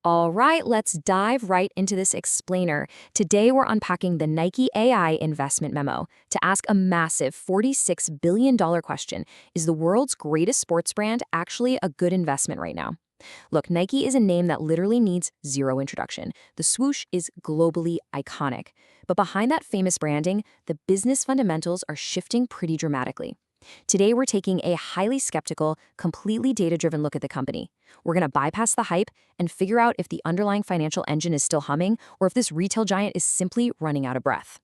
All right, let's dive right into this explainer. Today, we're unpacking the Nike AI investment memo to ask a massive $46 billion question. Is the world's greatest sports brand actually a good investment right now? Look, Nike is a name that literally needs zero introduction. The swoosh is globally iconic. But behind that famous branding, the business fundamentals are shifting pretty dramatically. Today, we're taking a highly skeptical, completely data-driven look at the company. We're going to bypass the hype and figure out if the underlying financial engine is still humming or if this retail giant is simply running out of breath.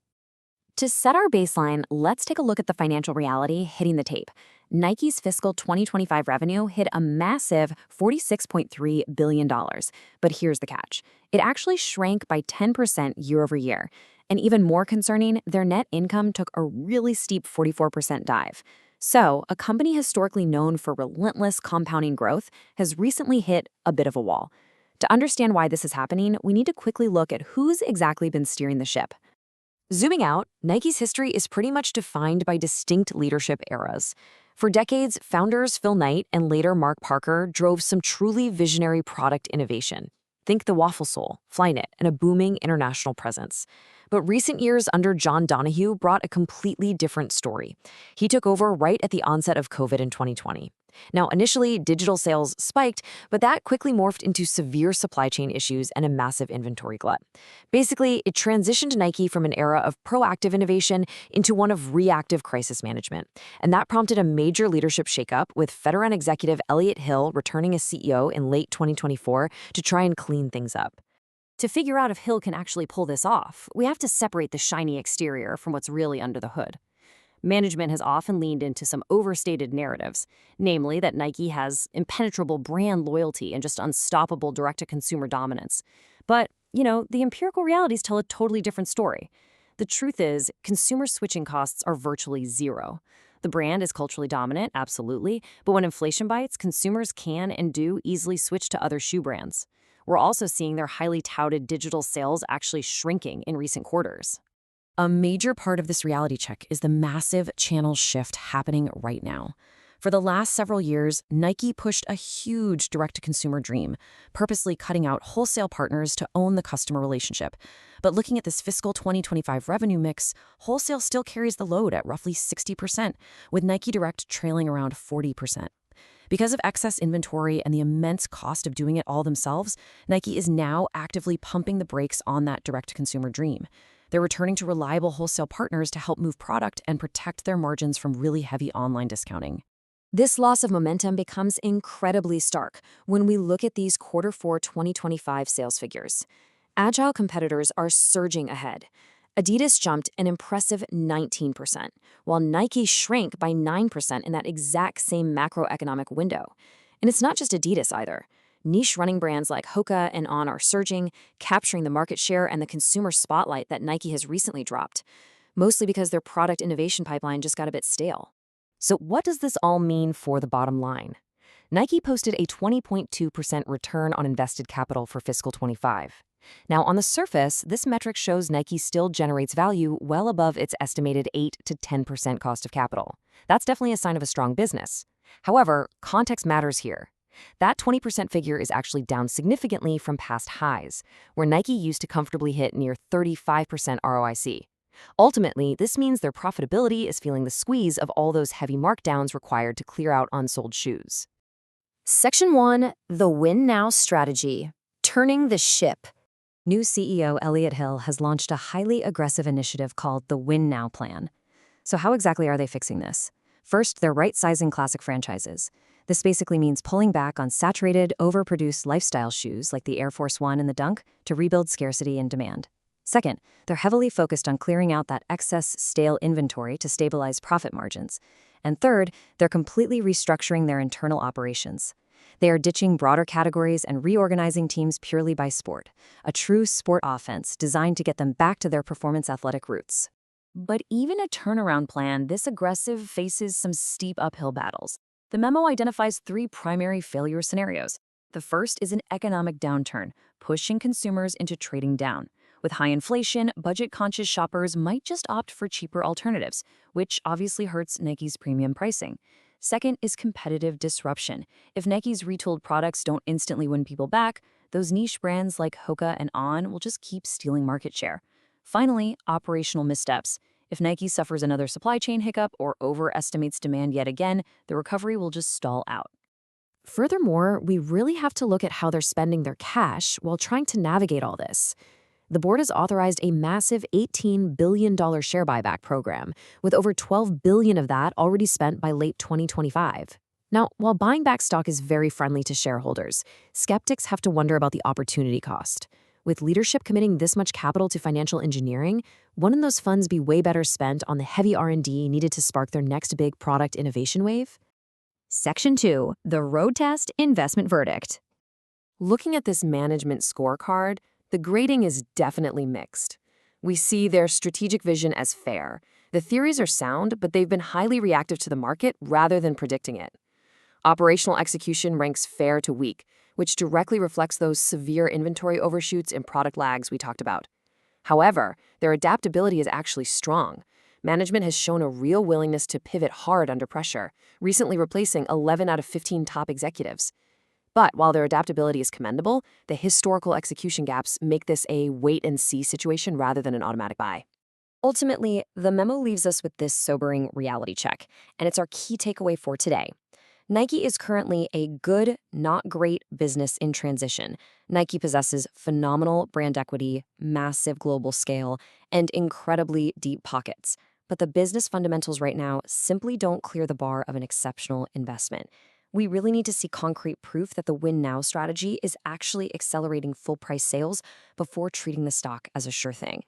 To set our baseline, let's take a look at the financial reality hitting the tape. Nike's fiscal 2025 revenue hit a massive $46.3 billion. But here's the catch. It actually shrank by 10% year over year. And even more concerning, their net income took a really steep 44% dive. So, a company historically known for relentless compounding growth has recently hit a bit of a wall. To understand why this is happening, we need to quickly look at who's exactly been steering the ship. Zooming out, Nike's history is pretty much defined by distinct leadership eras. For decades, founders Phil Knight and later Mark Parker drove some truly visionary product innovation. Think the waffle sole, Flyknit, and a booming international presence. But recent years under John Donahue brought a completely different story. He took over right at the onset of COVID in 2020. Now, initially, digital sales spiked, but that quickly morphed into severe supply chain issues and a massive inventory glut. Basically, it transitioned Nike from an era of proactive innovation into one of reactive crisis management. And that prompted a major leadership shakeup, with veteran executive Elliott Hill returning as CEO in late 2024 to try and clean things up. To figure out if Hill can actually pull this off, we have to separate the shiny exterior from what's really under the hood. Management has often leaned into some overstated narratives, namely that Nike has impenetrable brand loyalty and just unstoppable direct-to-consumer dominance. But, the empirical realities tell a totally different story. The truth is, consumer switching costs are virtually zero. The brand is culturally dominant, absolutely, but when inflation bites, consumers can and do easily switch to other shoe brands. We're also seeing their highly touted digital sales actually shrinking in recent quarters. A major part of this reality check is the massive channel shift happening right now. For the last several years, Nike pushed a huge direct-to-consumer dream, purposely cutting out wholesale partners to own the customer relationship. But looking at this fiscal 2025 revenue mix, wholesale still carries the load at roughly 60%, with Nike Direct trailing around 40%. Because of excess inventory and the immense cost of doing it all themselves, Nike is now actively pumping the brakes on that direct-to-consumer dream. They're returning to reliable wholesale partners to help move product and protect their margins from really heavy online discounting. This loss of momentum becomes incredibly stark when we look at these Q4 2025 sales figures. Agile competitors are surging ahead. Adidas jumped an impressive 19%, while Nike shrank by 9% in that exact same macroeconomic window. And it's not just Adidas either. Niche running brands like Hoka and On are surging, capturing the market share and the consumer spotlight that Nike has recently dropped, mostly because their product innovation pipeline just got a bit stale. So what does this all mean for the bottom line? Nike posted a 20.2% return on invested capital for fiscal 25. Now, on the surface, this metric shows Nike still generates value well above its estimated 8 to 10% cost of capital. That's definitely a sign of a strong business. However, context matters here. That 20% figure is actually down significantly from past highs, where Nike used to comfortably hit near 35% ROIC. Ultimately, this means their profitability is feeling the squeeze of all those heavy markdowns required to clear out unsold shoes. Section 1, the Win Now strategy, turning the ship. New CEO Elliott Hill has launched a highly aggressive initiative called the Win Now Plan. So how exactly are they fixing this? First, they're right-sizing classic franchises. This basically means pulling back on saturated, overproduced lifestyle shoes like the Air Force One and the Dunk to rebuild scarcity and demand. Second, they're heavily focused on clearing out that excess, stale inventory to stabilize profit margins. And third, they're completely restructuring their internal operations. They are ditching broader categories and reorganizing teams purely by sport, a true sport offense designed to get them back to their performance athletic roots. But even a turnaround plan this aggressive faces some steep uphill battles. The memo identifies 3 primary failure scenarios. The first is an economic downturn, pushing consumers into trading down. With high inflation, budget-conscious shoppers might just opt for cheaper alternatives, which obviously hurts Nike's premium pricing. Second is competitive disruption. If Nike's retooled products don't instantly win people back, those niche brands like Hoka and On will just keep stealing market share. Finally, operational missteps. If Nike suffers another supply chain hiccup or overestimates demand yet again, the recovery will just stall out. Furthermore, we really have to look at how they're spending their cash while trying to navigate all this. The board has authorized a massive $18 billion share buyback program, with over $12 billion of that already spent by late 2025. Now, while buying back stock is very friendly to shareholders, skeptics have to wonder about the opportunity cost. With leadership committing this much capital to financial engineering, wouldn't those funds be way better spent on the heavy R&D needed to spark their next big product innovation wave? Section 2, the Road Test Investment Verdict. Looking at this management scorecard, the grading is definitely mixed. We see their strategic vision as fair. The theories are sound, but they've been highly reactive to the market rather than predicting it. Operational execution ranks fair to weak, which directly reflects those severe inventory overshoots and product lags we talked about. However, their adaptability is actually strong. Management has shown a real willingness to pivot hard under pressure, recently replacing 11 out of 15 top executives. But while their adaptability is commendable, the historical execution gaps make this a wait-and-see situation rather than an automatic buy. Ultimately, the memo leaves us with this sobering reality check, and it's our key takeaway for today. Nike is currently a good, not great business in transition. Nike possesses phenomenal brand equity, massive global scale, and incredibly deep pockets. But the business fundamentals right now simply don't clear the bar of an exceptional investment. We really need to see concrete proof that the win now strategy is actually accelerating full price sales before treating the stock as a sure thing.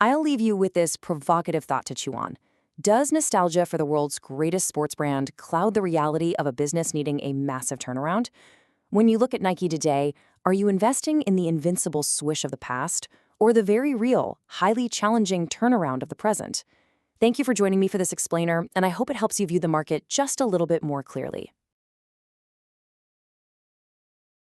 I'll leave you with this provocative thought to chew on. Does nostalgia for the world's greatest sports brand cloud the reality of a business needing a massive turnaround? When you look at Nike today, are you investing in the invincible swish of the past or the very real, highly challenging turnaround of the present? Thank you for joining me for this explainer, and I hope it helps you view the market just a little bit more clearly.